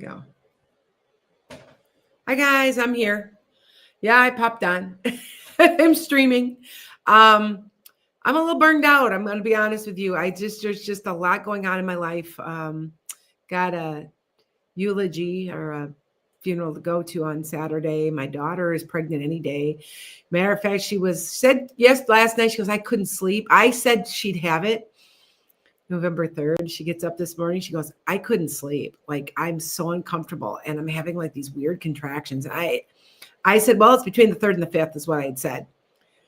go. Hi guys, I'm here. Yeah, I popped on. I'm streaming. I'm a little burned out. I'm going to be honest with you. There's just a lot going on in my life. Got a eulogy or a funeral to go to on Saturday. My daughter is pregnant any day. Matter of fact, said yes last night. She goes, I couldn't sleep. I said she'd have it November 3rd. She gets up this morning. She goes, I couldn't sleep. Like, I'm so uncomfortable and I'm having like these weird contractions. I said, well, it's between the 3rd and the 5th is what I had said.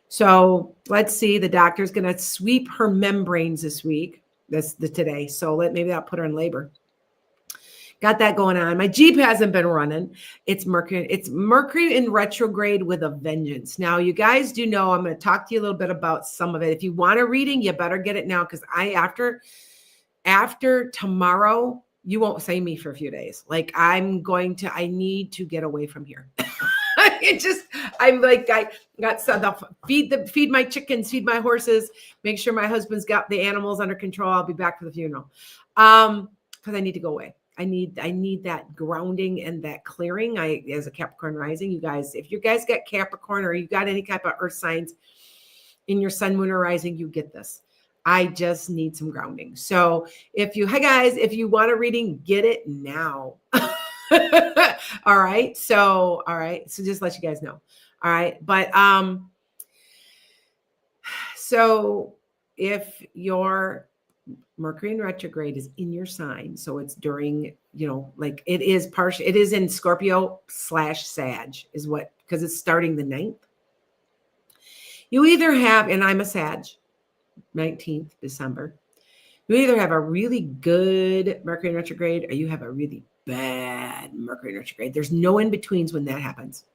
So let's see. The doctor's going to sweep her membranes this week. That's today. So maybe that'll put her in labor. Got that going on. My Jeep hasn't been running. It's Mercury in retrograde with a vengeance. Now, you guys do know I'm going to talk to you a little bit about some of it. If you want a reading, you better get it now because after tomorrow, you won't see me for a few days. Like I need to get away from here. I got set up, feed my chickens, feed my horses, make sure my husband's got the animals under control. I'll be back for the funeral. Because I need to go away. I need that grounding and that clearing. As a Capricorn rising, you guys, if you guys got Capricorn or you got any type of earth signs in your sun, moon, or rising, you get this. I just need some grounding. So hi guys, if you want a reading, get it now. All right. So just let you guys know. All right. But, so if your Mercury in retrograde is in your sign, so it's during, it is in Scorpio/Sag because it's starting the 9th. You either have, and I'm a Sag, 19th December. You either have a really good Mercury in retrograde or you have a really bad Mercury in retrograde. There's no in-betweens when that happens.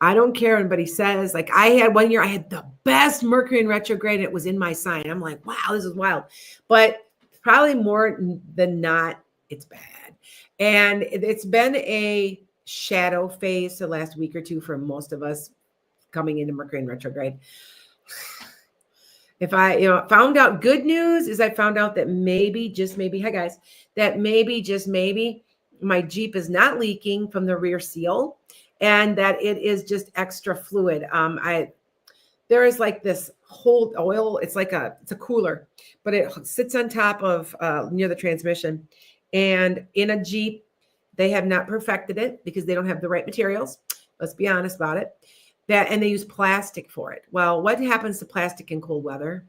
I don't care what anybody says. Like I had one year, I had the best Mercury in retrograde. And it was in my sign. I'm like, wow, this is wild. But probably more than not, it's bad. And it's been a shadow phase the last week or two for most of us coming into Mercury in retrograde. If I, found out good news is I found out that maybe, just maybe, hi guys, that maybe, just maybe my Jeep is not leaking from the rear seal and that it is just extra fluid. There is like this whole oil. It's a cooler, but it sits on top of near the transmission. And in a Jeep, they have not perfected it because they don't have the right materials. Let's be honest about it. And they use plastic for it. Well, what happens to plastic in cold weather?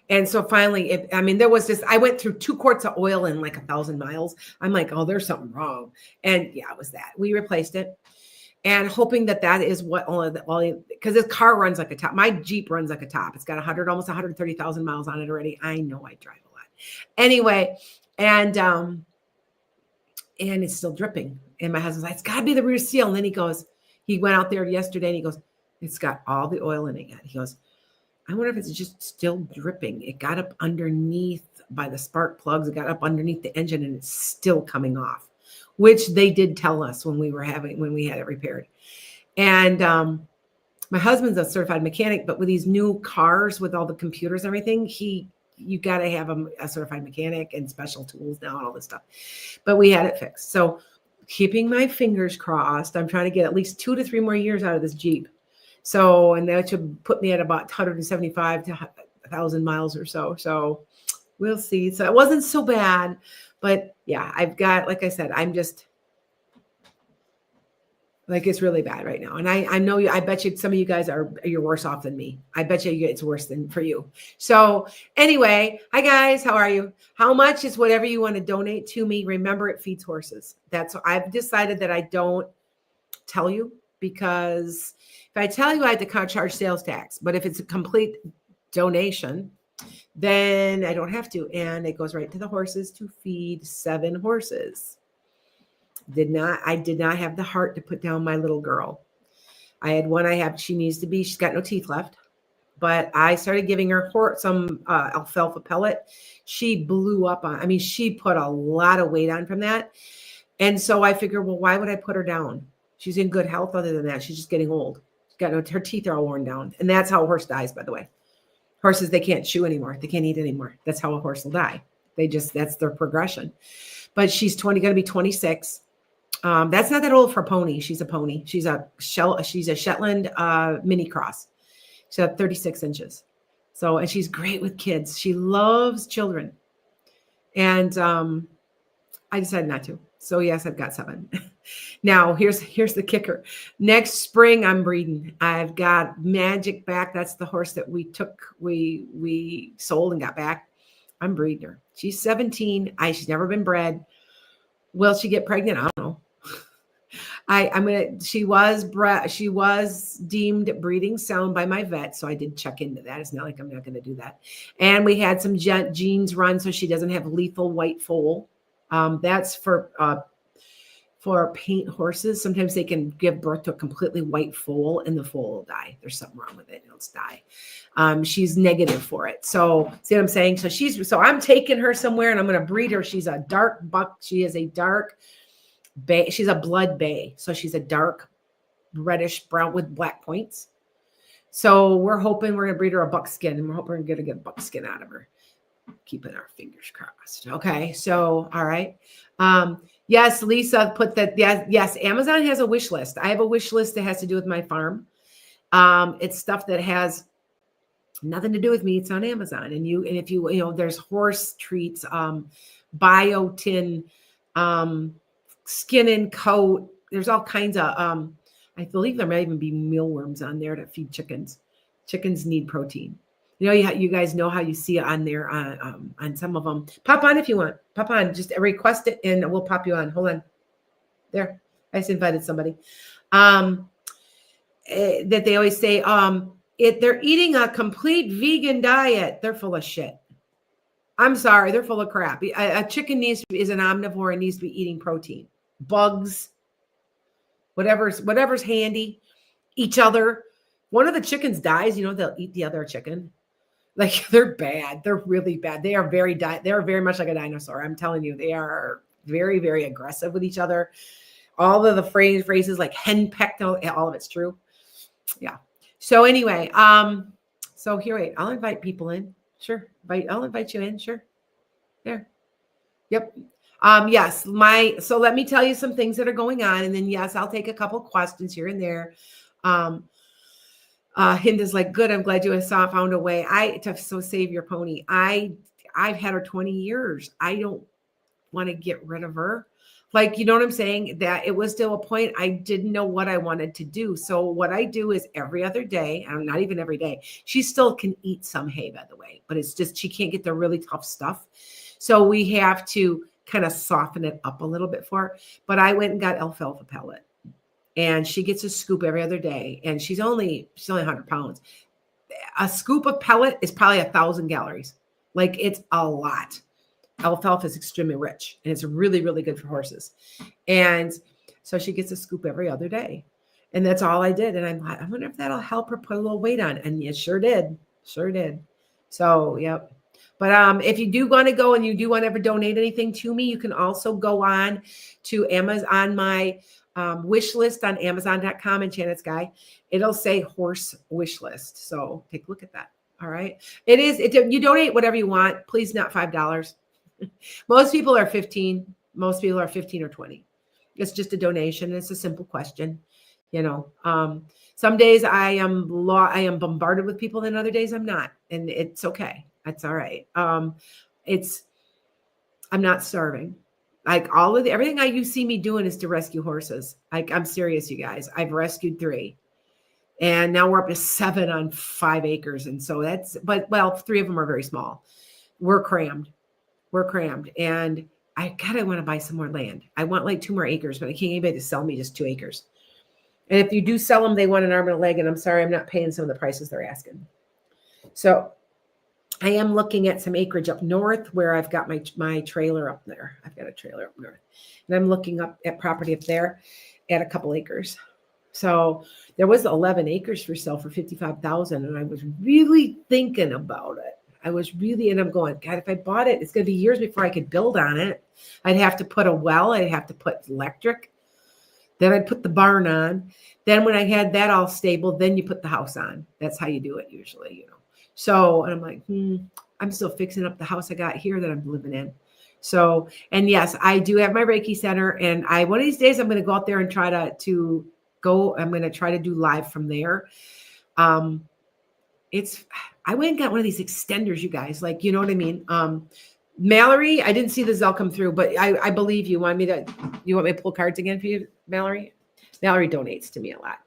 And so finally, there was this, I went through 2 quarts of oil in like 1,000 miles. I'm like, oh, there's something wrong. And yeah, it was that. We replaced it and hoping that is what because this car runs like a top. My Jeep runs like a top. It's got almost 130,000 miles on it already. I know I drive a lot. Anyway, and it's still dripping. And my husband's like, it's got to be the rear seal. And then he went out there yesterday and he goes, it's got all the oil in it yet. He goes, I wonder if it's just still dripping. It got up underneath by the spark plugs. It got up underneath the engine and it's still coming off, which they did tell us when we had it repaired. And my husband's a certified mechanic, but with these new cars with all the computers and everything, you got to have a certified mechanic and special tools now and all this stuff. But we had it fixed. So keeping my fingers crossed, I'm trying to get at least 2 to 3 more years out of this Jeep. So, and that should put me at about 175 to 1,000 miles or so. So we'll see. So it wasn't so bad, but yeah, I've got, like I said, I'm just like, it's really bad right now. And I know I bet you some of you guys you're worse off than me. I bet you it's worse than for you. So anyway, hi guys, how are you? How much is whatever you want to donate to me? Remember, it feeds horses. I've decided that I don't tell you because if I tell you, I have to charge sales tax. But if it's a complete donation, then I don't have to. And it goes right to the horses to feed 7 horses. I did not have the heart to put down my little girl. I had one she's got no teeth left, but I started giving her some alfalfa pellet. She blew up she put a lot of weight on from that. And so I figured, well, why would I put her down? She's in good health. Other than that, she's just getting old. Her teeth are all worn down. And that's how a horse dies, by the way. Horses, they can't chew anymore. They can't eat anymore. That's how a horse will die. That's their progression. but she's going to be 26. That's not that old for a pony. She's a pony. She's a Shetland mini cross. She's at 36 inches. So, and she's great with kids. She loves children. And I decided not to. So yes, I've got 7. Now here's the kicker. Next spring, I'm breeding. I've got Magic back. That's the horse that we sold and got back. I'm breeding her. She's 17. She's never been bred. Will she get pregnant? I don't know. She was deemed breeding sound by my vet, so I did check into that. It's not like I'm not going to do that. And we had some genes run so she doesn't have lethal white foal. That's for paint horses. Sometimes they can give birth to a completely white foal and the foal will die. There's something wrong with it. It'll die. She's negative for it. So see what I'm saying? So I'm taking her somewhere and I'm going to breed her. She's a dark buck. She is a dark bay. She's a blood bay. So she's a dark reddish brown with black points. So we're hoping we're going to breed her a buckskin, and we're hoping we're going to get buckskin out of her. Keeping our fingers crossed. Okay. So, all right. Yes, Lisa put that. Yes. Amazon has a wish list. I have a wish list that has to do with my farm. It's stuff that has nothing to do with me. It's on Amazon. And if you there's horse treats, biotin, skin and coat. There's all kinds of, I believe there might even be mealworms on there to feed chickens. Chickens need protein. You guys know how you see it on there on some of them. Pop on if you want. Pop on. Just request it and we'll pop you on. Hold on. There. I just invited somebody. That they always say, they're eating a complete vegan diet. They're full of shit. I'm sorry. They're full of crap. A chicken is an omnivore and needs to be eating protein. Bugs. Whatever's handy. Each other. One of the chickens dies, they'll eat the other chicken. Like, they're bad. They're really bad. They are very much like a dinosaur. I'm telling you, they are very, very aggressive with each other. All of the phrases like henpecked, all of it's true. Yeah. So anyway, so here, wait, I'll invite people in. Sure. I'll invite you in. Sure. There. Yep. Yes. So let me tell you some things that are going on. And then, yes, I'll take a couple questions here and there. Hinda's like, good. I'm glad you found a way. So save your pony. I've had her 20 years. I don't want to get rid of her. Like, you know what I'm saying? That it was still a point I didn't know what I wanted to do. So what I do is every other day, and not even every day, she still can eat some hay, by the way, but it's just, she can't get the really tough stuff. So we have to kind of soften it up a little bit for her. But I went and got alfalfa pellet. And she gets a scoop every other day. And she's only 100 pounds. A scoop of pellet is probably 1,000 calories. Like, it's a lot. Alfalfa is extremely rich. And it's really, really good for horses. And so she gets a scoop every other day. And that's all I did. And I'm like, I wonder if that'll help her put a little weight on. And it sure did. Sure did. So, yep. But if you do want to go and you do want to ever donate anything to me, you can also go on to Amazon, on my wish list on Amazon.com and Janet's Guy. It'll say horse wish list. So take a look at that. All right. You donate whatever you want. Please, not $5. Most people are 15. Most people are 15 or 20. It's just a donation. It's a simple question. Some days I am bombarded with people, and other days I'm not. And it's okay. That's all right. I'm not starving. Like, everything you see me doing is to rescue horses. Like, I'm serious, you guys. I've rescued 3. And now we're up to 7 on 5 acres. And so 3 of them are very small. We're crammed. And I want to buy some more land. I want like 2 more acres, but I can't get anybody to sell me just 2 acres. And if you do sell them, they want an arm and a leg. And I'm sorry, I'm not paying some of the prices they're asking. So I am looking at some acreage up north where I've got my trailer up there. I've got a trailer up north. And I'm looking up at property up there at a couple acres. So there was 11 acres for sale for $55,000. And I was really thinking about it. And I'm going, God, if I bought it, it's going to be years before I could build on it. I'd have to put a well. I'd have to put electric. Then I'd put the barn on. Then when I had that all stable, then you put the house on. That's how you do it usually, So, and I'm like, I'm still fixing up the house I got here that I'm living in. So, and yes, I do have my Reiki center, and one of these days I'm going to go out there and try to go. I'm going to try to do live from there. I went and got one of these extenders, you guys, like, you know what I mean? Mallory, I didn't see the Zelle come through, but I believe you. You want me to pull cards again for you, Mallory? Mallory donates to me a lot.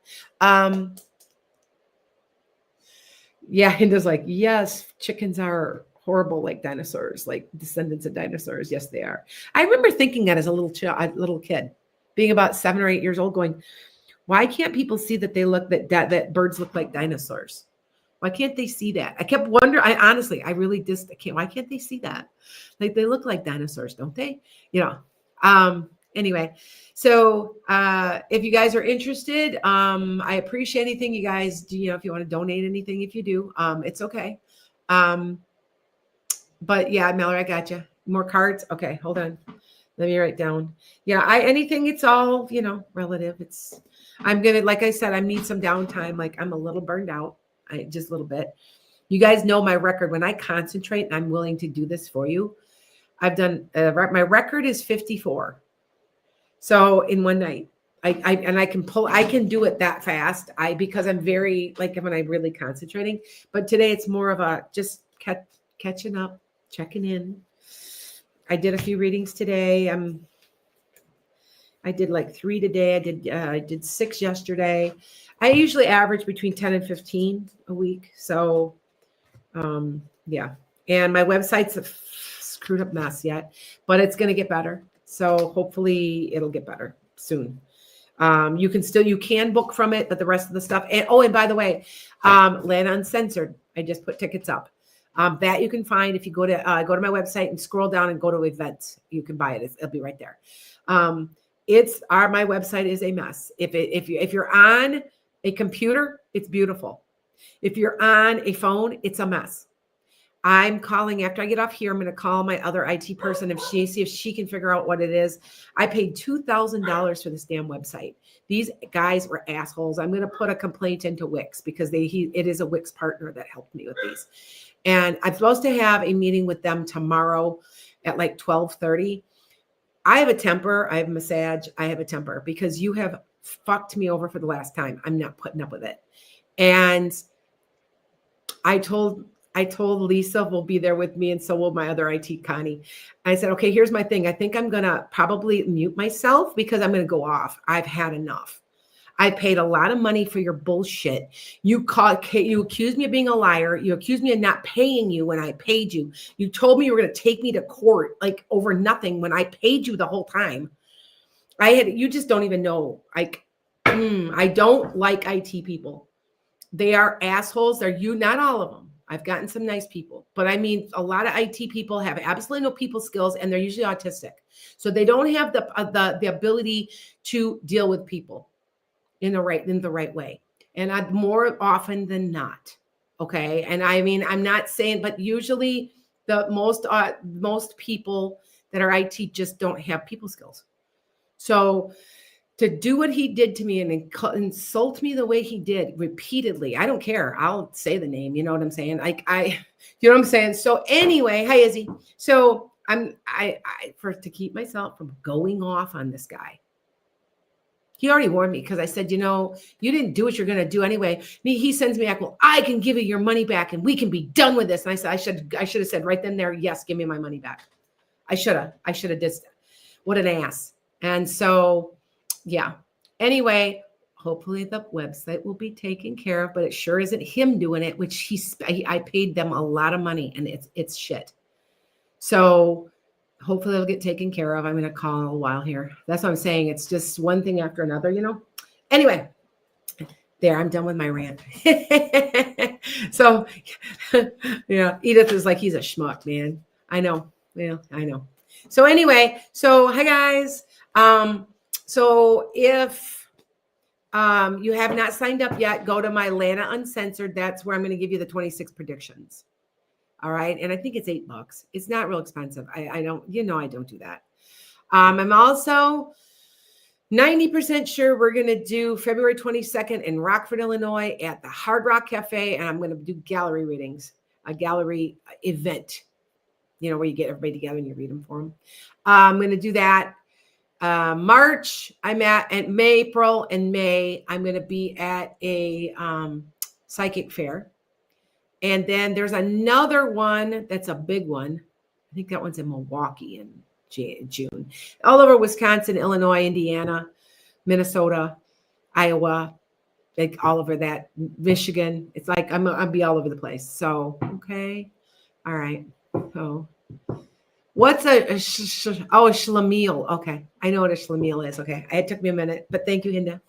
Yeah, and there's like, yes, chickens are horrible like dinosaurs, like descendants of dinosaurs. Yes, they are. I remember thinking that as a little kid, being about 7 or 8 years old, going, why can't people see that that birds look like dinosaurs? Why can't they see that? I kept wondering. I really just can't. Why can't they see that? Like, they look like dinosaurs, don't they? Anyway, so if you guys are interested, I appreciate anything you guys do. If you want to donate anything, if you do, it's okay. But yeah, Mallory, I got you. More cards. Okay, hold on. Let me write down. Yeah, anything. It's all relative. I'm gonna, like I said, I need some downtime. Like, I'm a little burned out. Just a little bit. You guys know my record. When I concentrate and I'm willing to do this for you, I've done. My record is 54. So in one night, I can do it that fast. Because I'm very, like, when I'm really concentrating. But today it's more of a just catching up, checking in. I did a few readings today. I did like 3 today. I did 6 yesterday. I usually average between 10 and 15 a week. So, yeah. And my website's a screwed up mess yet, but it's going to get better. So hopefully it'll get better soon. You can book from it, but the rest of the stuff. And by the way, Lana Uncensored, I just put tickets up. That you can find if you go to my website and scroll down and go to events. You can buy it. It'll be right there. My website is a mess. If you're on a computer, it's beautiful. If you're on a phone, it's a mess. I'm calling after I get off here. I'm going to call my other IT person see if she can figure out what it is. I paid $2,000 for this damn website. These guys were assholes. I'm going to put a complaint into Wix because it is a Wix partner that helped me with these. And I'm supposed to have a meeting with them tomorrow at like 12:30. I have a temper. I have a massage. I have a temper because you have fucked me over for the last time. I'm not putting up with it. And I told Lisa will be there with me, and so will my other IT Connie. I said, okay, here's my thing. I think I'm going to probably mute myself because I'm going to go off. I've had enough. I paid a lot of money for your bullshit. You accused me of being a liar. You accused me of not paying you when I paid you. You told me you were going to take me to court like over nothing when I paid you the whole time. You just don't even know. Like, I don't like IT people. They are assholes. Not all of them. I've gotten some nice people, but I mean, a lot of IT people have absolutely no people skills, and they're usually autistic. So they don't have the ability to deal with people in the right way. And I'm more often than not. Okay. And I mean, I'm not saying, but usually the most people that are IT just don't have people skills. So to do what he did to me and insult me the way he did repeatedly, I don't care. I'll say the name. You know what I'm saying? You know what I'm saying? So anyway, hi Izzy. So to keep myself from going off on this guy. He already warned me because I said, you didn't do what you're going to do anyway. He sends me back, well, I can give you your money back and we can be done with this. And I said, I should have said right then there, yes, give me my money back. I should have just, what an ass. And so, yeah. Anyway, hopefully the website will be taken care of, but it sure isn't him doing it, which I paid them a lot of money and it's shit. So hopefully it'll get taken care of. I'm going to call in a while here. That's what I'm saying. It's just one thing after another, Anyway, there, I'm done with my rant. So, yeah, Edith is like, he's a schmuck, man. I know. Yeah, I know. So anyway, hi guys. So if you have not signed up yet, go to my Lana Uncensored. That's where I'm going to give you the 26 predictions. All right. And I think it's $8. It's not real expensive. I don't do that. I'm also 90% sure we're going to do February 22nd in Rockford, Illinois at the Hard Rock Cafe. And I'm going to do gallery readings, a gallery event. where you get everybody together and you read them for them. I'm going to do that. March, I'm at May, April, and May, I'm going to be at a psychic fair. And then there's another one that's a big one. I think that one's in Milwaukee in June. All over Wisconsin, Illinois, Indiana, Minnesota, Iowa, like all over that, Michigan. It's like I'll be all over the place. So, okay. All right. So what's a schlemiel? Okay. I know what a schlemiel is. Okay. It took me a minute, but thank you, Hinda.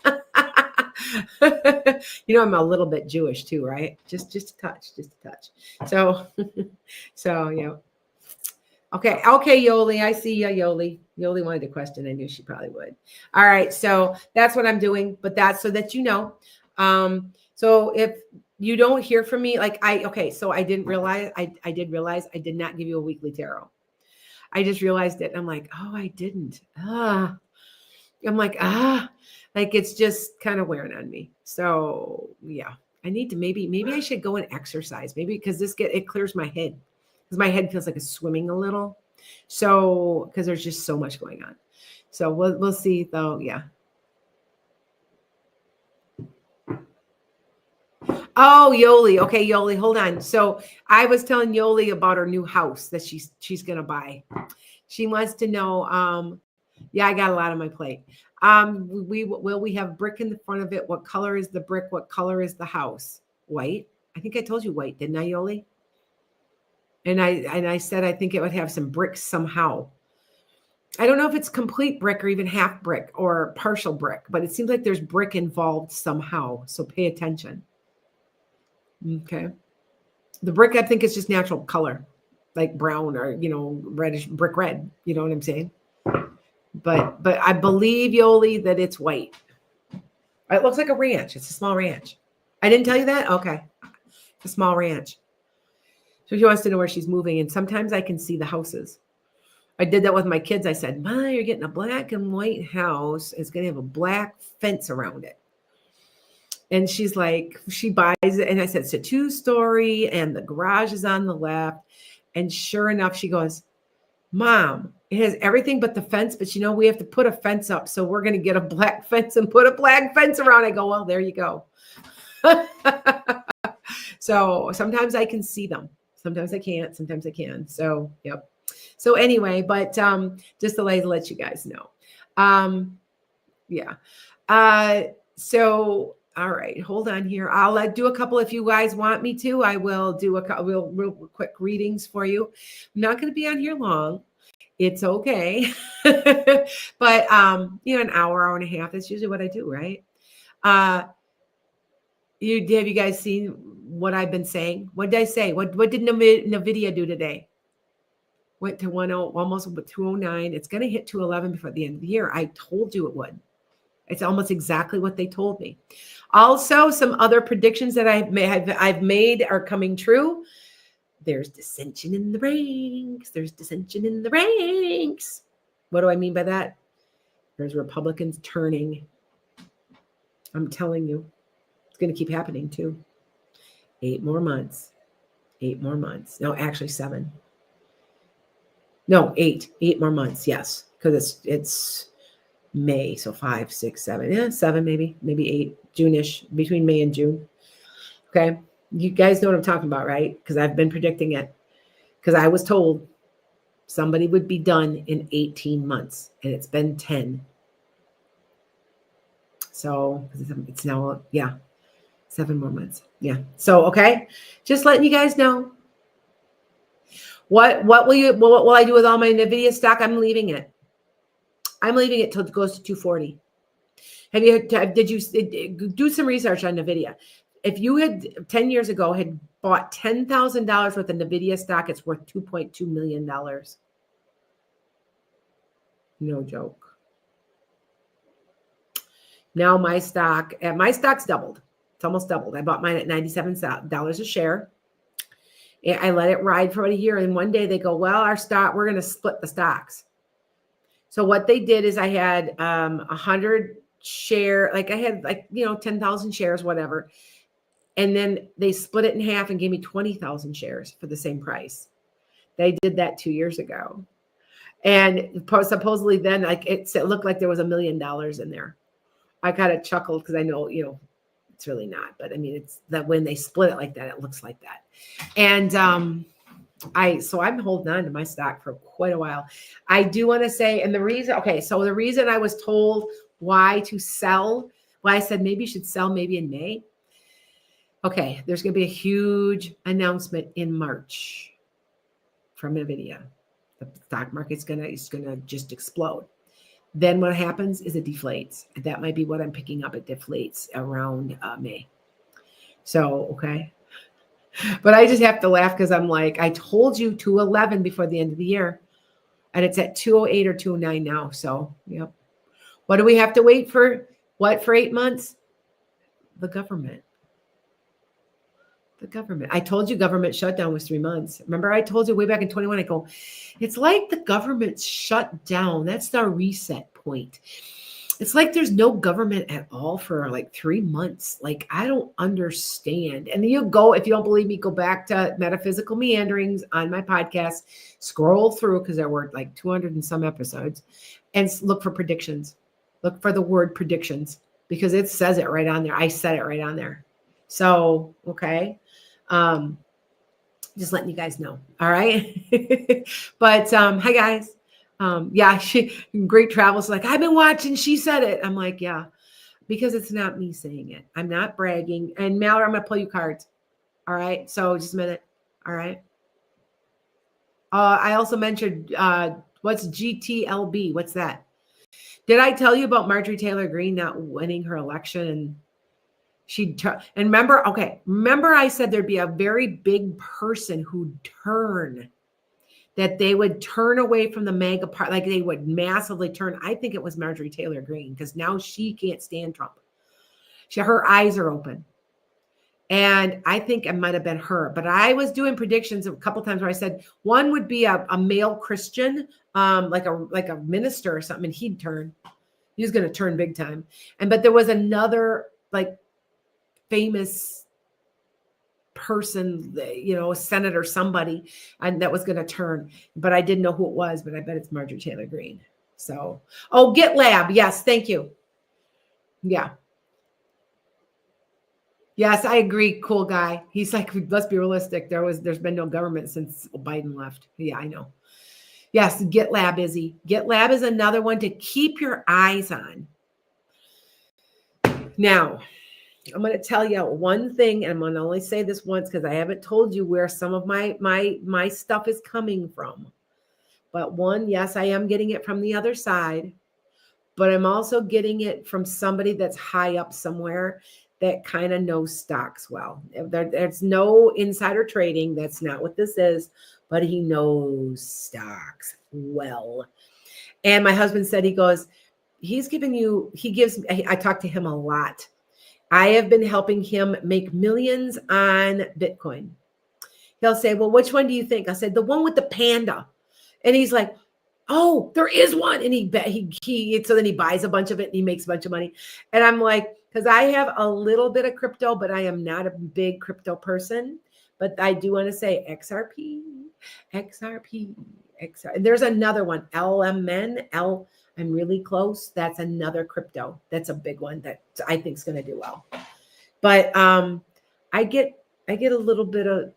I'm a little bit Jewish too, right? Just a touch. So, yeah. Okay, Yoli, I see you, Yoli. Yoli wanted a question. I knew she probably would. All right, so that's what I'm doing, but that's so that you know. So if you don't hear from me, so I didn't realize, I did realize I did not give you a weekly tarot. I just realized it. I'm like, oh, I didn't. I'm like, like it's just kind of wearing on me. So yeah, I need to maybe I should go and exercise. Maybe because it clears my head. Because my head feels like it's swimming a little. So, because there's just so much going on. So we'll see though. Yeah. Oh, Yoli. Okay, Yoli, hold on. So I was telling Yoli about her new house that she's gonna buy. She wants to know. Yeah, I got a lot on my plate. We have brick in the front of it. What color is the brick? What color is the house? White. I think I told you white, didn't I, Yoli? And I said, I think it would have some bricks somehow. I don't know if it's complete brick or even half brick or partial brick, but it seems like there's brick involved somehow. So pay attention. Okay. The brick, I think, is just natural color, like brown or, reddish, brick red. You know what I'm saying? But I believe, Yoli, that it's white. It looks like a ranch. It's a small ranch. I didn't tell you that? Okay. It's a small ranch. So she wants to know where she's moving. And sometimes I can see the houses. I did that with my kids. I said, Ma, you're getting a black and white house. It's going to have a black fence around it. And she's like, she buys it. And I said, it's a 2-story and the garage is on the left. And sure enough, she goes, Mom, it has everything but the fence. But we have to put a fence up. So we're going to get a black fence and put a black fence around. I go, well, there you go. So sometimes I can see them. Sometimes I can't. Sometimes I can. So, yep. So anyway, but just to let you guys know. Yeah. So, all right. Hold on here. I'll do a couple if you guys want me to. I will do a couple real quick readings for you. I'm not going to be on here long. It's okay. But, an hour and a half. That's usually what I do, right? Have you guys seen what I've been saying? What did I say? What did NVIDIA do today? Went to 10, almost 209. It's going to hit 211 before the end of the year. I told you it would. It's almost exactly what they told me. Also, some other predictions that I've made are coming true. There's dissension in the ranks. There's dissension in the ranks. What do I mean by that? There's Republicans turning. I'm telling you. Going to keep happening too. 8 more months. 8 more months. No, actually 7. No, 8. 8 more months. Yes, because it's May. So 5, 6, 7. Yeah, 7 maybe 8. June-ish, between May and June. Okay, you guys know what I'm talking about, right? Because I've been predicting it. Because I was told somebody would be done in 18 months, and it's been 10. So it's now 7 more months. Yeah. So, okay. Just letting you guys know. What will I do with all my NVIDIA stock? I'm leaving it. I'm leaving it till it goes to 240. Did you do some research on NVIDIA? If you had 10 years ago had bought $10,000 worth of NVIDIA stock, it's worth $2.2 million. No joke. Now my stock's doubled. It's almost doubled. I bought mine at $97 a share. I let it ride for about a year. And one day they go, well, we're going to split the stocks. So what they did is I had 100 share, I had 10,000 shares, whatever. And then they split it in half and gave me 20,000 shares for the same price. They did that 2 years ago. And supposedly then, like it looked like there was $1 million in there. I kind of chuckled because I know, it's really not. But I mean, it's that when they split it like that, it looks like that. And so I'm holding on to my stock for quite a while. I do want to say, and the reason I was told why to sell, why I said maybe you should sell maybe in May. Okay, there's going to be a huge announcement in March from NVIDIA. The stock market's gonna just explode. Then what happens is it deflates. That might be what I'm picking up. It deflates around May. So, okay. But I just have to laugh because I'm like, I told you 211 before the end of the year. And it's at 208 or 209 now. So, yep. What do we have to wait for? What, for 8 months? The government. The government. I told you government shutdown was 3 months. Remember, I told you way back in 21, I go, it's like the government's shut down. That's the reset point. It's like there's no government at all for like 3 months. Like, I don't understand. And then you go, if you don't believe me, go back to Metaphysical Meanderings on my podcast, scroll through because there were like 200 and some episodes, and look for predictions. Look for the word predictions because it says it right on there. I said it right on there. So, okay. Just letting you guys know. All right. But, hi guys. Yeah, great travels. Like, I've been watching, she said it. I'm like, yeah, because it's not me saying it. I'm not bragging. And Mallory, I'm going to pull you cards. All right. So just a minute. All right. I also mentioned, what's GTLB? What's that? Did I tell you about Marjorie Taylor Greene not winning her election? And remember I said there'd be a very big person who'd that they would turn away from the MAGA part, like they would massively turn. I think it was Marjorie Taylor Greene because now she can't stand Trump. Her eyes are open. And I think it might have been her, but I was doing predictions a couple times where I said one would be a male Christian, like a minister or something, and he'd turn. He was going to turn big time. But there was another like famous person, a senator, somebody, and that was going to turn, but I didn't know who it was, but I bet it's Marjorie Taylor Greene. So, GitLab. Yes. Thank you. Yeah. Yes, I agree. Cool guy. He's like, let's be realistic. There's been no government since Biden left. Yeah, I know. Yes. GitLab, Izzy. GitLab is another one to keep your eyes on. Now, I'm going to tell you one thing, and I'm going to only say this once because I haven't told you where some of my stuff is coming from. But one, yes, I am getting it from the other side, but I'm also getting it from somebody that's high up somewhere that kind of knows stocks well. There's no insider trading. That's not what this is, but he knows stocks well. And my husband said, I talk to him a lot. I have been helping him make millions on Bitcoin. He'll say, well, which one do you think? I said, the one with the panda. And he's like, oh, there is one. And so then he buys a bunch of it and he makes a bunch of money. And I'm like, because I have a little bit of crypto, but I am not a big crypto person. But I do want to say XRP. And there's another one, LMN. I'm really close. That's another crypto. That's a big one that I think is going to do well. But I get a little bit of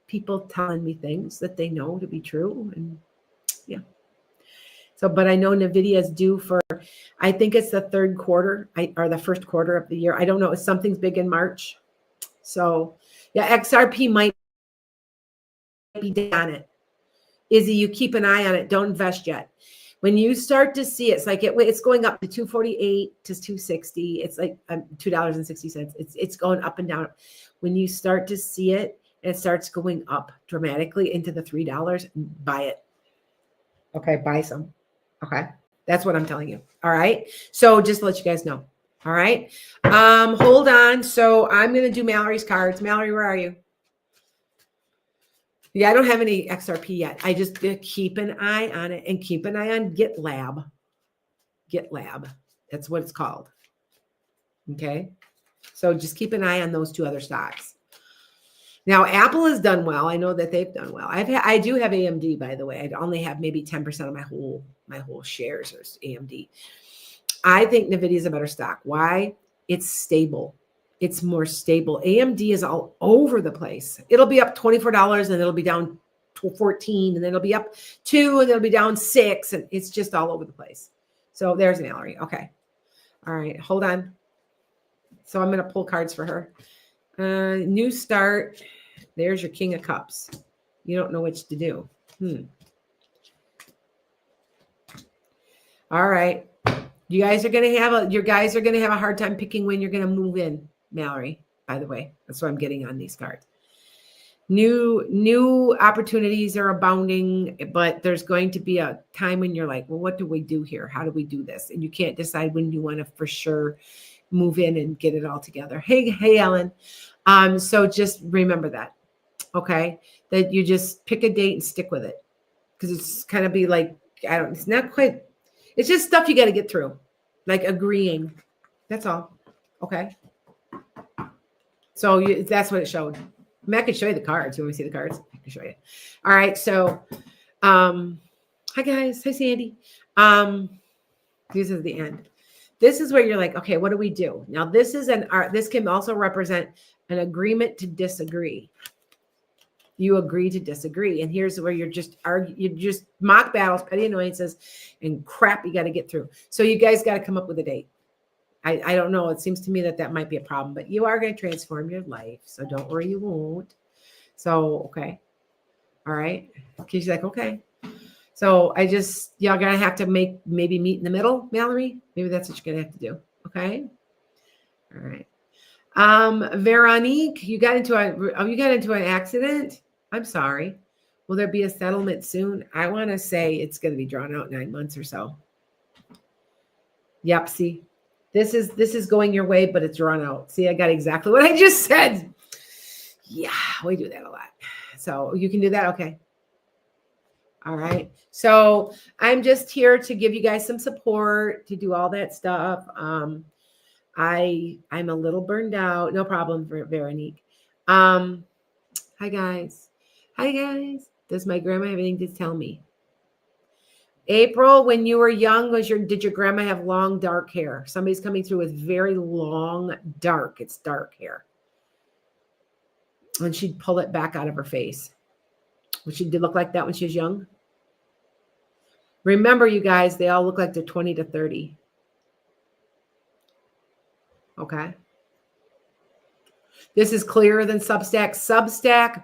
people telling me things that they know to be true. And yeah. So, but I know NVIDIA is due for, I think it's the third quarter or the first quarter of the year. I don't know. Something's big in March. So yeah, XRP might be down it. Izzy, you keep an eye on it. Don't invest yet. When you start to see it's like it's going up to 248 to 260. It's like $2.60. It's going up and down. When you start to see it and it starts going up dramatically into the $3, buy it. Okay, buy some. Okay, that's what I'm telling you. All right. So just to let you guys know. All right. Hold on. So I'm gonna do Mallory's cards. Mallory, where are you? Yeah, I don't have any XRP yet. I just keep an eye on it and keep an eye on GitLab. GitLab. That's what it's called. Okay. So just keep an eye on those two other stocks. Now, Apple has done well. I know that they've done well. I do have AMD, by the way. I only have maybe 10% of my whole shares are AMD. I think NVIDIA is a better stock. Why? It's stable. It's more stable. AMD is all over the place. It'll be up $24 and it'll be down to 14, and then it'll be up 2 and it'll be down 6, and it's just all over the place. So there's Mallory. Okay. All right. Hold on. So I'm going to pull cards for her. New start. There's your King of Cups. You don't know which to do. All right. You guys are going to have a hard time picking when you're going to move in, Mallory, by the way. That's what I'm getting on these cards. New opportunities are abounding, but there's going to be a time when you're like, well, what do we do here? How do we do this? And you can't decide when you want to for sure move in and get it all together. Hey, Ellen. So just remember that, okay? That you just pick a date and stick with it. Because it's kind of be like, it's not quite, it's just stuff you got to get through. Like agreeing. That's all. Okay. So that's what it showed. I mean, I could show you the cards. You want me to see the cards? I can show you. All right. So, hi guys. Hi, Sandy. This is the end. This is where you're like, okay, what do we do? Now, this can also represent an agreement to disagree. You agree to disagree. And here's where you're just mock battles, petty annoyances, and crap you got to get through. So you guys got to come up with a date. I don't know. It seems to me that might be a problem, but you are going to transform your life. So don't worry, you won't. So, okay. All right. She's like, okay. So y'all going to have to maybe meet in the middle, Mallory. Maybe that's what you're going to have to do. Okay. All right. Veronique, you got into an accident. I'm sorry. Will there be a settlement soon? I want to say it's going to be drawn out 9 months or so. Yep. See, this is going your way, but it's drawn out. See, I got exactly what I just said. Yeah, we do that a lot. So you can do that. Okay. All right. So I'm just here to give you guys some support, to do all that stuff. I'm a little burned out. No problem, Veronique. Hi guys. Does my grandma have anything to tell me? April, when you were young, did your grandma have long, dark hair? Somebody's coming through with very long, dark. It's dark hair. And she'd pull it back out of her face. Well, she did look like that when she was young. Remember, you guys, they all look like they're 20 to 30. Okay. This is clearer than Substack. Substack,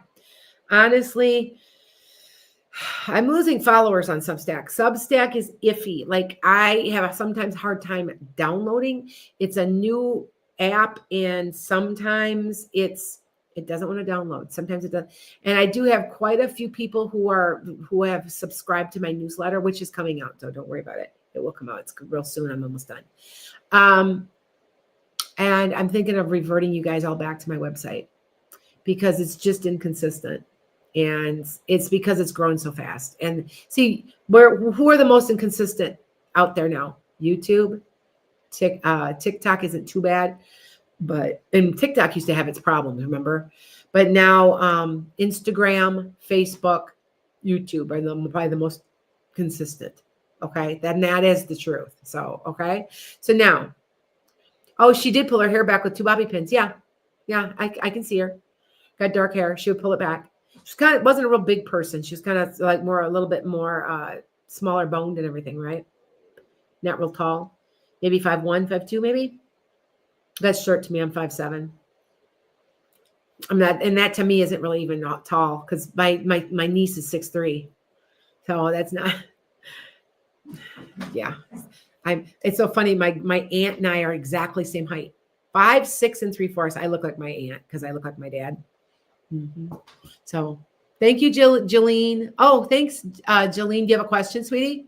honestly, I'm losing followers on Substack. Substack is iffy. Like I have a sometimes hard time downloading. It's a new app, and sometimes it doesn't want to download. Sometimes it does. And I do have quite a few people who have subscribed to my newsletter, which is coming out. So don't worry about it. It will come out. It's real soon. I'm almost done. And I'm thinking of reverting you guys all back to my website because it's just inconsistent. And it's because it's growing so fast. And see, who are the most inconsistent out there now? YouTube, TikTok isn't too bad, and TikTok used to have its problems, remember? But now Instagram, Facebook, YouTube are probably the most consistent. Okay, that is the truth. So okay, so now, she did pull her hair back with 2 bobby pins. Yeah, I can see her. Got dark hair. She would pull it back. She wasn't a real big person. She was kind of like a little bit more smaller boned and everything, right? Not real tall. Maybe 5'1", 5'2", maybe. That's short to me. I'm 5'7". I'm not, and that to me isn't really even not tall because my niece is 6'3". So that's not. Yeah, it's so funny. My aunt and I are exactly same height, 5'6" 3/4". I look like my aunt because I look like my dad. Mm-hmm. So thank you, Jolene. Oh, thanks, Jolene. Do you have a question, sweetie?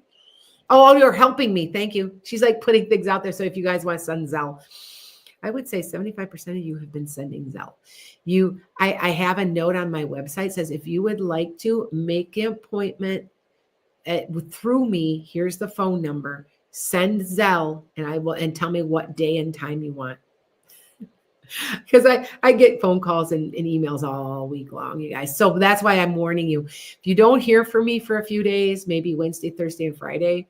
Oh, you're helping me. Thank you. She's like putting things out there. So if you guys want to send Zelle, I would say 75% of you have been sending Zelle. I have a note on my website says if you would like to make an appointment through me, here's the phone number. Send Zelle, and tell me what day and time you want. Because I get phone calls and emails all week long, you guys. So that's why I'm warning you. If you don't hear from me for a few days, maybe Wednesday, Thursday, and Friday,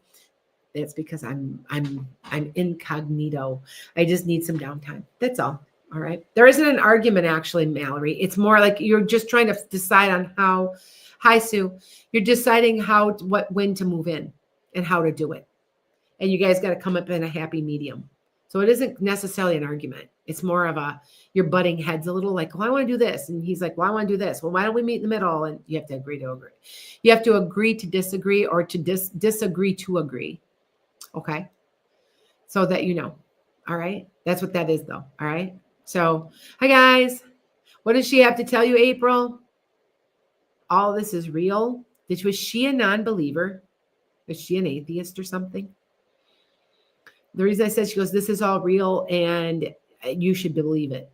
that's because I'm incognito. I just need some downtime. That's all. All right. There isn't an argument actually, Mallory. It's more like you're just trying to decide on how. Hi, Sue. You're deciding when to move in and how to do it. And you guys got to come up in a happy medium. So it isn't necessarily an argument. It's more of you're butting heads a little like, well, I want to do this. And he's like, well, I want to do this. Well, why don't we meet in the middle? And you have to agree to agree. You have to agree to disagree or to disagree to agree. Okay. So that you know. All right. That's what that is though. All right. So, hi guys. What does she have to tell you, April? All this is real. Was she a non-believer? Is she an atheist or something? The reason I said, she goes, this is all real and you should believe it.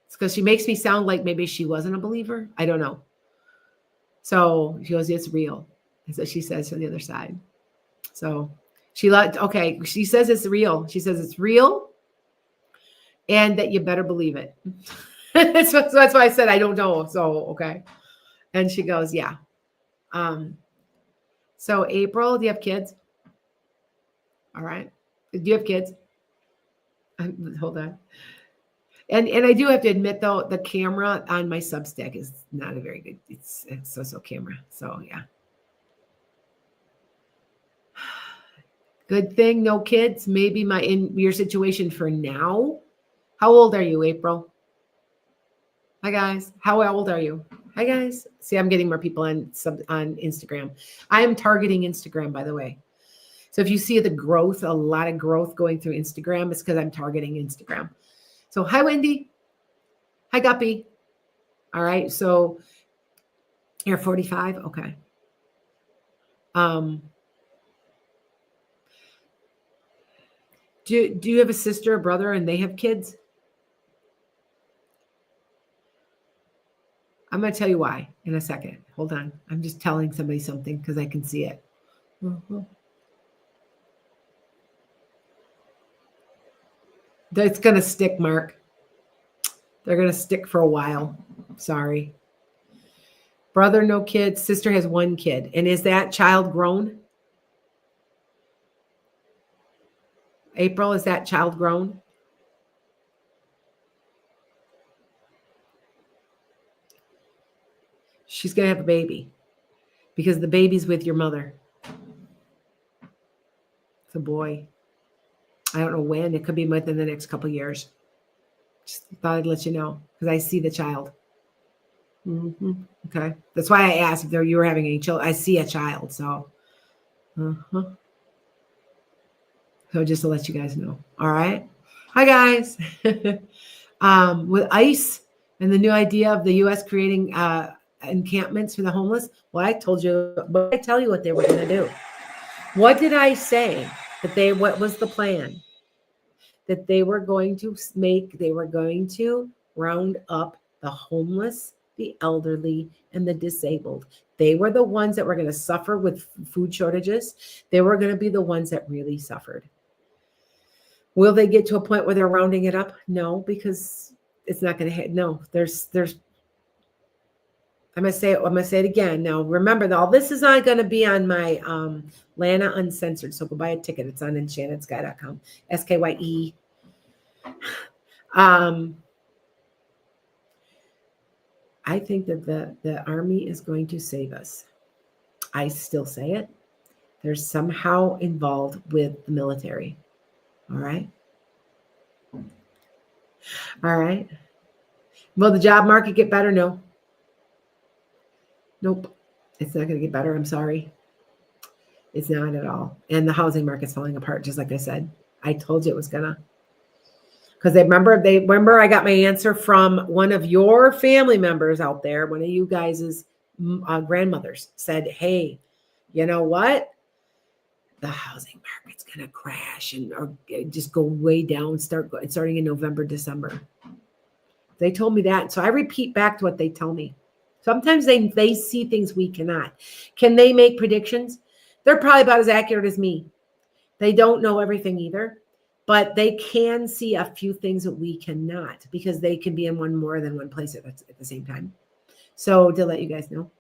It's because she makes me sound like maybe she wasn't a believer. I don't know. So she goes, it's real. That's what she says from the other side. So she says it's real. She says it's real and that you better believe it. So that's why I said, I don't know. So, okay. And she goes, yeah. So April, do you have kids? All right. Do you have kids? Hold on. And I do have to admit though, the camera on my Substack is not a very good, it's so camera. So yeah. Good thing, no kids. Maybe in your situation for now. How old are you, April? Hi guys. How old are you? Hi guys. See, I'm getting more people on Instagram. I am targeting Instagram, by the way. So if you see the growth, a lot of growth going through Instagram, it's because I'm targeting Instagram. So hi, Wendy. Hi, Guppy. All right. So you're 45. Okay. Do you have a sister or brother and they have kids? I'm going to tell you why in a second. Hold on. I'm just telling somebody something because I can see it. Mm-hmm. That's going to stick, Mark. They're going to stick for a while. Sorry. Brother, no kids. Sister has one kid. And is that child grown? April, is that child grown? She's going to have a baby because the baby's with your mother. It's a boy. I don't know when. It could be within the next couple of years. Just thought I'd let you know because I see the child. Mm-hmm. Okay. That's why I asked if you were having any children. I see a child. So, so just to let you guys know. All right. Hi, guys. With ICE and the new idea of the U.S. creating encampments for the homeless. Well, I told you, but I tell you what they were going to do. What did I say? What was the plan? That they were going to round up the homeless, the elderly, and the disabled. They were the ones that were going to suffer with food shortages. They were going to be the ones that really suffered. Will they get to a point where they're rounding it up? No, because it's not going to hit. No, there's I'm going to say it again. Now, remember, all this is not going to be on my Lana Uncensored. So go buy a ticket. It's on enchantedsky.com. SKYE. I think that the Army is going to save us. I still say it. They're somehow involved with the military. All right. All right. Will the job market get better? No. Nope. It's not going to get better. I'm sorry. It's not at all. And the housing market's falling apart, just like I said. I told you it was going to. Because they remember I got my answer from one of your family members out there. One of you guys' grandmothers said, hey, you know what? The housing market's going to crash or just go way down, starting in November, December. They told me that. So I repeat back to what they tell me. Sometimes they see things we cannot. Can they make predictions? They're probably about as accurate as me. They don't know everything either. but they can see a few things that we cannot because they can be in more than one place at the same time. So to let you guys know.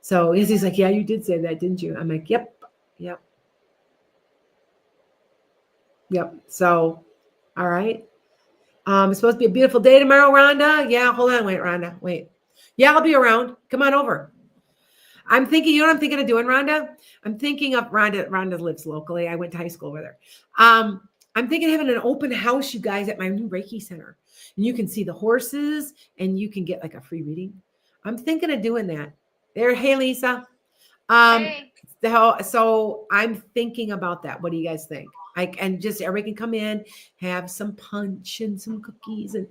So he's like, yeah, you did say that, didn't you? I'm like, yep. So, all right. It's supposed to be a beautiful day tomorrow, Rhonda. Yeah, hold on. Wait, Rhonda. Wait. Yeah, I'll be around. Come on over. I'm thinking, you know what I'm thinking of doing, Rhonda? I'm thinking of Rhonda. Rhonda lives locally. I went to high school with her. I'm thinking of having an open house, you guys, at my new Reiki center. And you can see the horses and you can get like a free reading. I'm thinking of doing that. There, hey, Lisa. Hey. So I'm thinking about that. What do you guys think? And just everybody can come in, have some punch and some cookies, and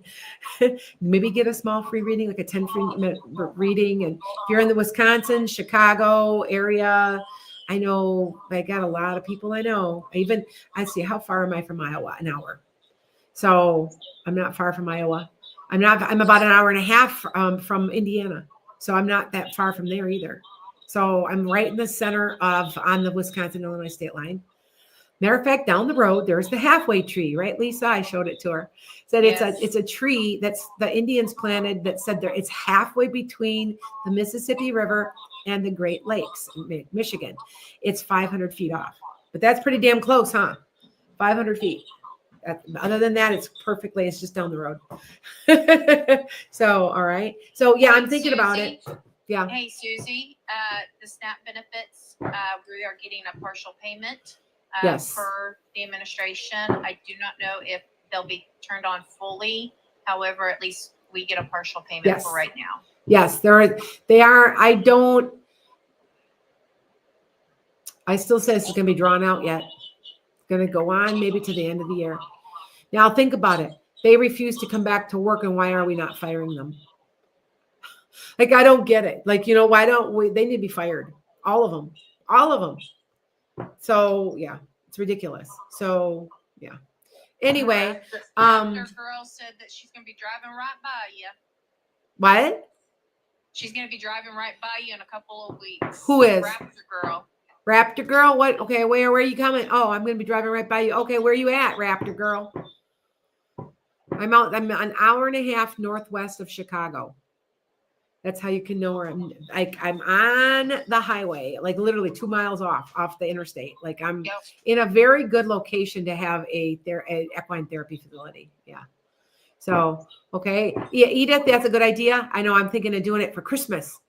maybe get a small free reading, like a 10 free minute reading. And if you're in the Wisconsin, Chicago area, I know I got a lot of people I know. I see, how far am I from Iowa? An hour. So I'm not far from Iowa. I'm about an hour and a half from Indiana. So I'm not that far from there either. So I'm right in the center on the Wisconsin-Illinois state line. Matter of fact, down the road, there's the halfway tree, right, Lisa? I showed it to her. Said Yes. it's a tree that's the Indians planted that said it's halfway between the Mississippi River and the Great Lakes in Michigan. It's 500 feet off. But that's pretty damn close, huh? 500 feet. Other than that, it's just down the road. So, all right. So, yeah, I'm thinking about it. Yeah. Hey, Susie, the SNAP benefits, we are getting a partial payment Yes. per the administration. I do not know if they'll be turned on fully. However, at least we get a partial payment for right now. Yes, they are. I still say this is going to be drawn out yet. It's going to go on maybe to the end of the year. Now, think about it. They refuse to come back to work, and why are we not firing them? Like, I don't get it. Like, why don't we? They need to be fired. All of them. So, yeah, it's ridiculous. So, yeah. Anyway. Raptor girl said that she's going to be driving right by you. What? She's going to be driving right by you in a couple of weeks. Who is? Raptor girl? What? Okay, where are you coming? Oh, I'm going to be driving right by you. Okay, where are you at, Raptor girl? I'm an hour and a half northwest of Chicago. That's how you can know where I'm. I'm on the highway, like literally 2 miles off the interstate. Like I'm in a very good location to have a equine therapy facility. Yeah. So, okay. Yeah, Edith, that's a good idea. I know I'm thinking of doing it for Christmas.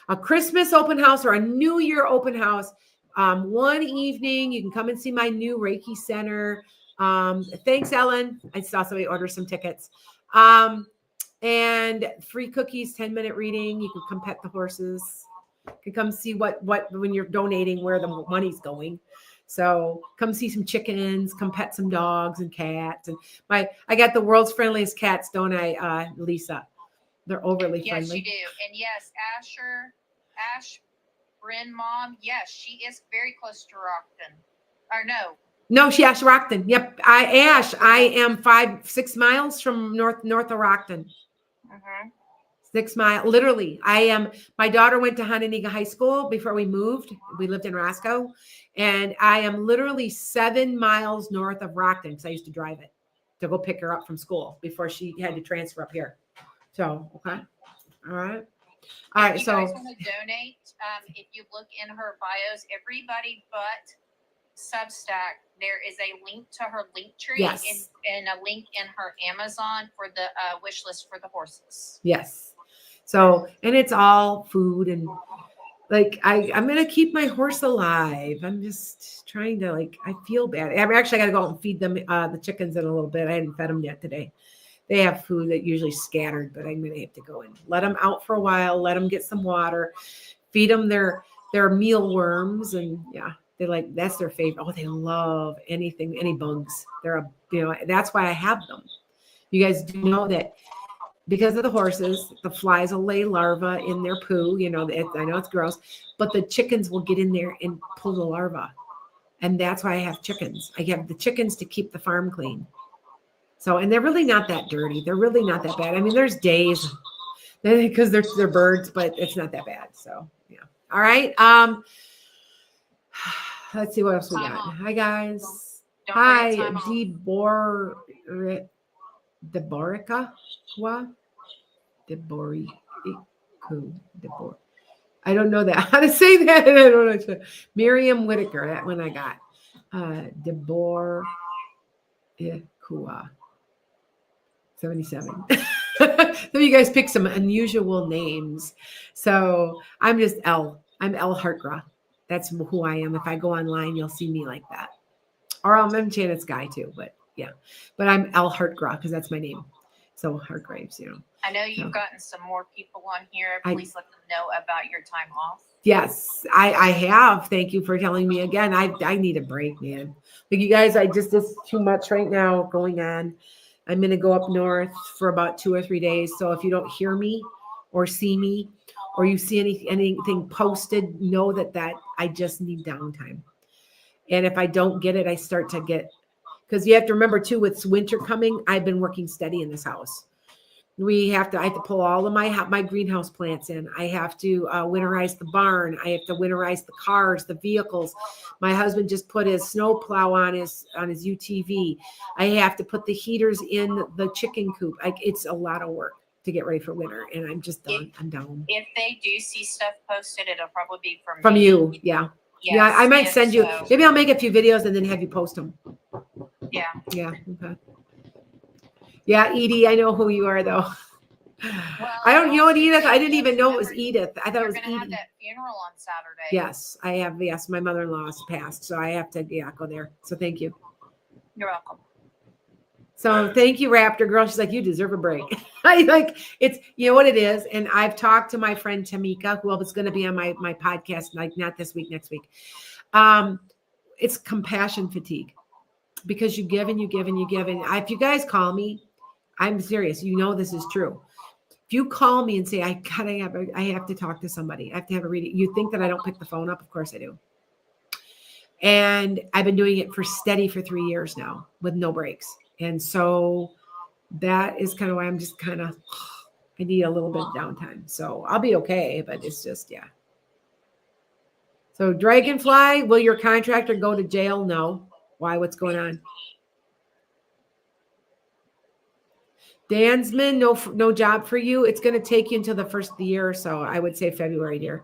A Christmas open house or a New Year open house. One evening, you can come and see my new Reiki center. Thanks, Ellen. I saw somebody order some tickets. And free cookies, 10-minute reading. You can come pet the horses. You can come see what when you're donating, where the money's going. So come see some chickens, come pet some dogs and cats. And I got the world's friendliest cats, don't I, Lisa? They're overly friendly. Yes, you do. And yes, Ash Bryn mom, yes, she is very close to Rockton. Or no. No, she Ash Rockton. Yep. I am 5-6 miles from north of Rockton. 6 miles, literally. My daughter went to Hononegah High School before we moved. We lived in Roscoe, and I am literally 7 miles north of Rockton because I used to drive it to go pick her up from school before she had to transfer up here. So, okay. All right. If you guys want to donate, if you look in her bios, everybody but Substack, there is a link to her link tree and a link in her Amazon for the wish list for the horses. Yes. So, and it's all food and like, I'm going to keep my horse alive. I'm just trying to I feel bad. I actually got to go out and feed them, the chickens in a little bit. I hadn't fed them yet today. They have food that usually scattered, but I'm going to have to go and let them out for a while, let them get some water, feed them their mealworms. And yeah, that's their favorite. Oh, they love anything, any bugs. That's why I have them. You guys do know that because of the horses, the flies will lay larvae in their poo. I know it's gross, but the chickens will get in there and pull the larvae. And that's why I have chickens. I have the chickens to keep the farm clean. So, and they're really not that dirty. They're really not that bad. I mean, there's days because they're birds, but it's not that bad. So, yeah. All right. Let's see what else we got. Hi, guys. Don't Hi, forget time off. Deborica? Debor. I don't know that how to say that. I don't know. Miriam Whitaker, that one I got. Debor Kua 77. Some of you guys pick some unusual names. So I'm just L. I'm L Hartgra. That's who I am. If I go online, you'll see me like that. Or I'm Janet's guy too, but yeah. But I'm L Hartgra because that's my name. So Hartgraves, I know you've gotten some more people on here. Please let them know about your time off. Yes, I have. Thank you for telling me again. I need a break, man. Like you guys, it's too much right now going on. I'm gonna go up north for about 2 or 3 days. So if you don't hear me or see me or you see anything posted, know that I just need downtime. And if I don't get it, I start to get, because you have to remember too, with winter coming, I've been working steady in this house. I have to pull all of my greenhouse plants in. I have to winterize the barn. I have to winterize the cars, the vehicles. My husband just put his snow plow on his UTV. I have to put the heaters in the chicken coop. It's a lot of work to get ready for winter, and I'm just done. I'm down. If they do see stuff posted, it'll probably be from you. Yeah. Yes, yeah, I might send you. Maybe I'll make a few videos and then have you post them. Yeah. Yeah. Okay. Yeah, Edie, I know who you are, though. Well, I don't know what Edith. I didn't even know it was Edith. I thought it was Edie. You're gonna have that funeral on Saturday. Yes, I have. Yes, my mother-in-law's passed, so I have to go there. So thank you. You're welcome. So thank you, Raptor Girl. She's like, you deserve a break. I like it's what it is. And I've talked to my friend Tamika, who is going to be on my podcast, like not this week, next week. It's compassion fatigue because you give and you give and you give. And if you guys call me, I'm serious. This is true. If you call me and say, I have to talk to somebody, I have to have a reading. You think that I don't pick the phone up? Of course I do. And I've been doing it for 3 years now with no breaks. And so that is kind of why I'm just I need a little bit of downtime. So I'll be okay, but it's just, yeah. So Dragonfly, will your contractor go to jail? No. Why? What's going on? Dansman, no job for you. It's going to take you until the first of the year or so. I would say February, dear.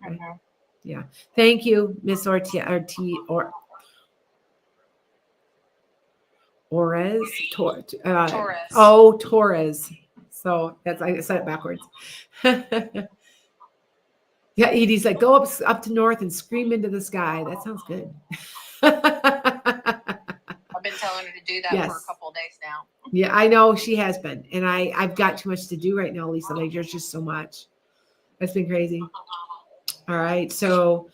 Okay. Mm-hmm. Yeah. Thank you, Miss Ortiz. Torres. Oh, Torres. So I said it backwards. Yeah, Edie's like, go up to north and scream into the sky. That sounds good. I've been telling her to do that for a couple of days now. Yeah, I know she has been. And I've got too much to do right now, Lisa. Like, there's just so much. That's been crazy. All right. So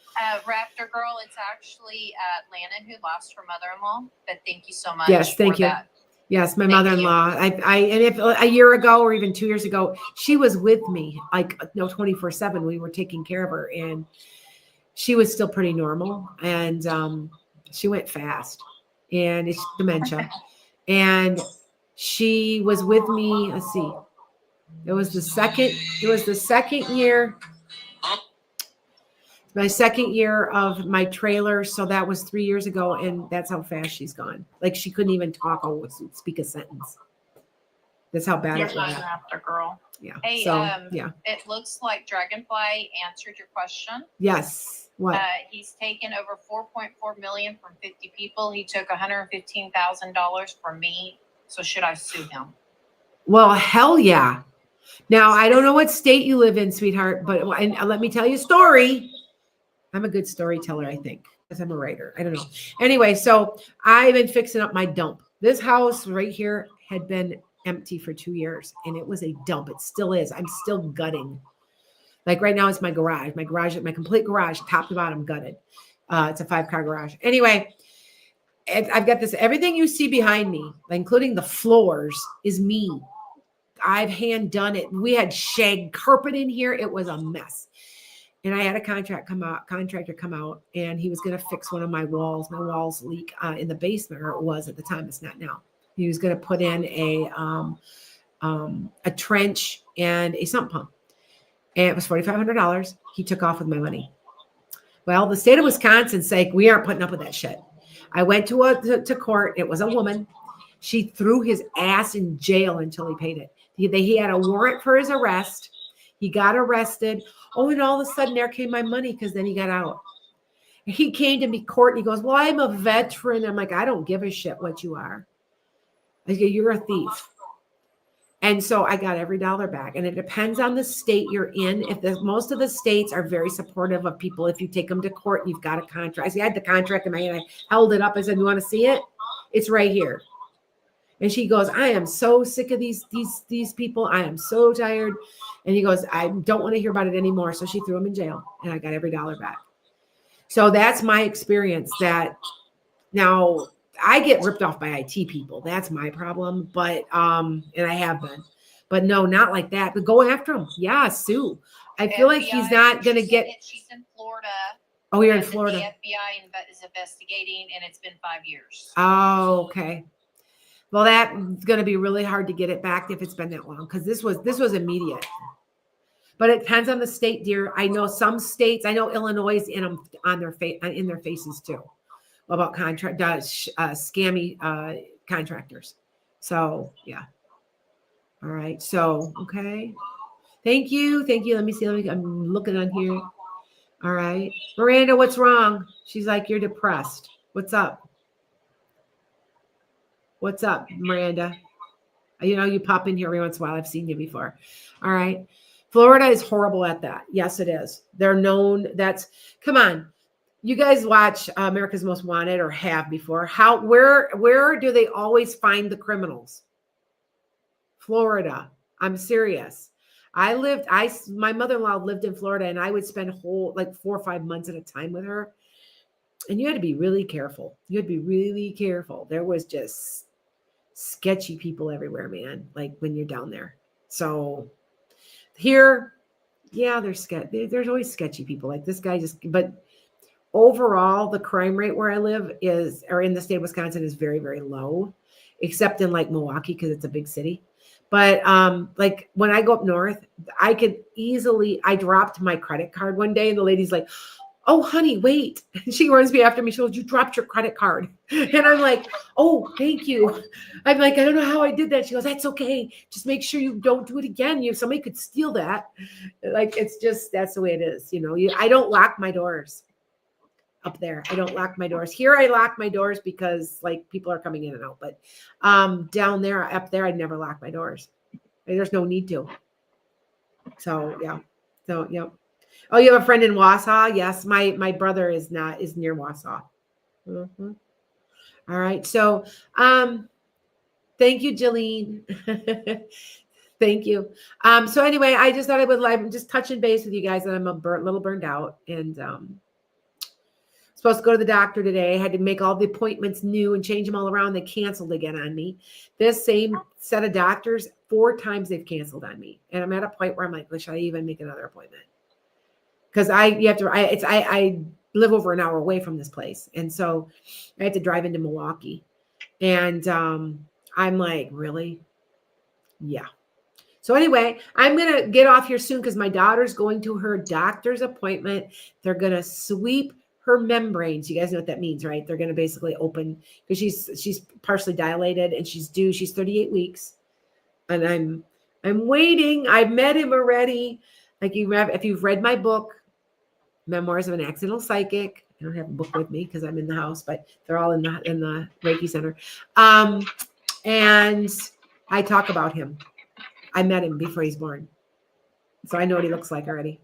Raptor Girl, it's actually Lannon who lost her mother-in-law. But thank you so much. Yes, thank you. That. Yes, my mother-in-law. And if a year ago or even 2 years ago, she was with me, 24/7. We were taking care of her, and she was still pretty normal. And she went fast, and it's dementia. And she was with me. Let's see. It was the second year. My second year of my trailer. So that was 3 years ago. And that's how fast she's gone. Like she couldn't even talk or speak a sentence. That's how bad it was. After girl. Yeah. Hey, yeah. It looks like Dragonfly answered your question. Yes. What? He's taken over $4.4 million from 50 people. He took $115,000 from me. So should I sue him? Well, hell yeah. Now, I don't know what state you live in, sweetheart, but let me tell you a story. I'm a good storyteller, I think, because I'm a writer. I don't know. Anyway, so I've been fixing up my dump. This house right here had been empty for 2 years, and it was a dump. It still is. I'm still gutting. Like right now, it's my garage. My complete garage, top to bottom, gutted. It's a 5-car garage. Anyway, I've got this. Everything you see behind me, including the floors, is me. I've hand done it. We had shag carpet in here. It was a mess. And I had a contractor come out, and he was going to fix one of my walls. My walls leak in the basement, or it was at the time. It's not now. He was going to put in a trench and a sump pump. And it was $4,500. He took off with my money. Well, the state of Wisconsin's sake, we aren't putting up with that shit. I went to court. It was a woman. She threw his ass in jail until he paid it. He had a warrant for his arrest. He got arrested. Oh, and all of a sudden there came my money because then he got out. He came to me court and he goes, well, I'm a veteran. I'm like, I don't give a shit what you are. I go, you're a thief. And so I got every dollar back. And it depends on the state you're in. Most of the states are very supportive of people. If you take them to court and you've got a contract. I see, I had the contract in my hand. I held it up. I said, you want to see it? It's right here. And she goes, I am so sick of these people. I am so tired. And he goes, I don't want to hear about it anymore. So she threw him in jail and I got every dollar back. So that's my experience. That now I get ripped off by IT people. That's my problem. But, and I have been, but no, not like that, but go after him. Yeah. Sue. I feel like he's not going to get. She's in Florida. Oh, you're in Florida. The FBI is investigating and it's been 5 years. Oh, okay. Well, that's going to be really hard to get it back if it's been that long. Cause this was immediate. But it depends on the state, dear. I know some states. I know Illinois is in them on their in their faces too, about scammy contractors. So yeah. All right. So okay. Thank you. Let me see. I'm looking on here. All right, Miranda. What's wrong? She's like, you're depressed. What's up? What's up, Miranda? You know, you pop in here every once in a while. I've seen you before. All right. Florida is horrible at that. Yes, it is. They're known. Come on. You guys watch America's Most Wanted or have before. Where do they always find the criminals? Florida. I'm serious. My mother-in-law lived in Florida and I would spend like 4 or 5 months at a time with her. And you had to be really careful. There was just sketchy people everywhere, man. Like when you're down there. So here, yeah, there's always sketchy people like this guy but overall, the crime rate where I live or in the state of Wisconsin is very, very low, except in like Milwaukee, because it's a big city. But like when I go up north, I dropped my credit card one day and the lady's like, oh, honey, wait. She runs me after me. She goes, you dropped your credit card. And I'm like, oh, thank you. I'm like, I don't know how I did that. She goes, that's okay. Just make sure you don't do it again. Somebody could steal that. Like, that's the way it is. I don't lock my doors up there. I don't lock my doors. Here I lock my doors because like people are coming in and out. But down there, up there, I'd never lock my doors. There's no need to. So, yeah. So, yeah. Oh, you have a friend in Wausau? Yes, my brother is near Wausau. Mm-hmm. All right. So, thank you, Jillian. Thank you. So anyway, I just thought I'm just touching base with you guys that I'm a little burned out and supposed to go to the doctor today. I had to make all the appointments new and change them all around. They canceled again on me. This same set of doctors, 4 times they've canceled on me, and I'm at a point where I'm like, should I even make another appointment? Because I live over an hour away from this place. And so I had to drive into Milwaukee. And I'm like, really? Yeah. So anyway, I'm going to get off here soon because my daughter's going to her doctor's appointment. They're going to sweep her membranes. You guys know what that means, right? They're going to basically open because she's partially dilated and she's 38 weeks. And I'm waiting. I've met him already. Like if you've read my book, Memoirs of an Accidental Psychic. I don't have a book with me because I'm in the house, but they're all in the Reiki Center. And I talk about him. I met him before he's born. So I know what he looks like already.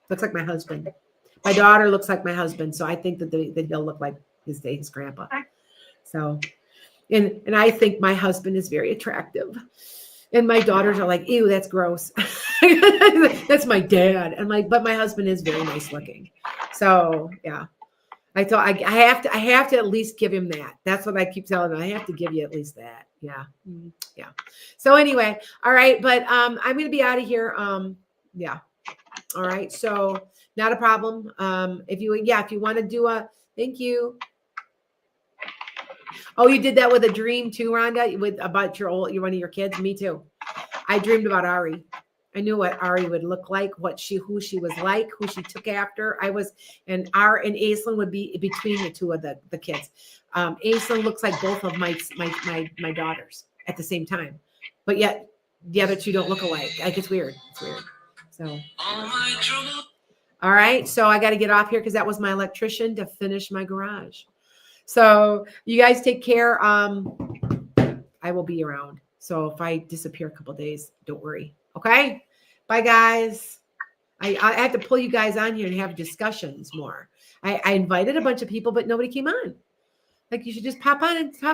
Looks like my husband. My daughter looks like my husband. So I think that he'll look like his grandpa. So, and I think my husband is very attractive. And my daughters are like, ew, that's gross. That's my dad. And but my husband is very nice looking. So yeah, I thought I have to at least give him that. That's what I keep telling him. I have to give you at least that. Yeah. Yeah. So anyway, all right. But I'm going to be out of here. Yeah. All right. So not a problem. If you want to do thank you. Oh, you did that with a dream too, Rhonda, about one of your kids. Me too. I dreamed about Ari. I knew what Ari would look like, who she was like, who she took after. And Aislinn would be between the two of the kids. Aislinn looks like both of my daughters at the same time, but yet the other two don't look alike. Like it's weird. It's weird. So, all right. So I got to get off here because that was my electrician to finish my garage. So you guys take care. I will be around. So if I disappear a couple days, don't worry. Okay. Bye, guys. I have to pull you guys on here and have discussions more. I invited a bunch of people, but nobody came on. Like you should just pop on and talk.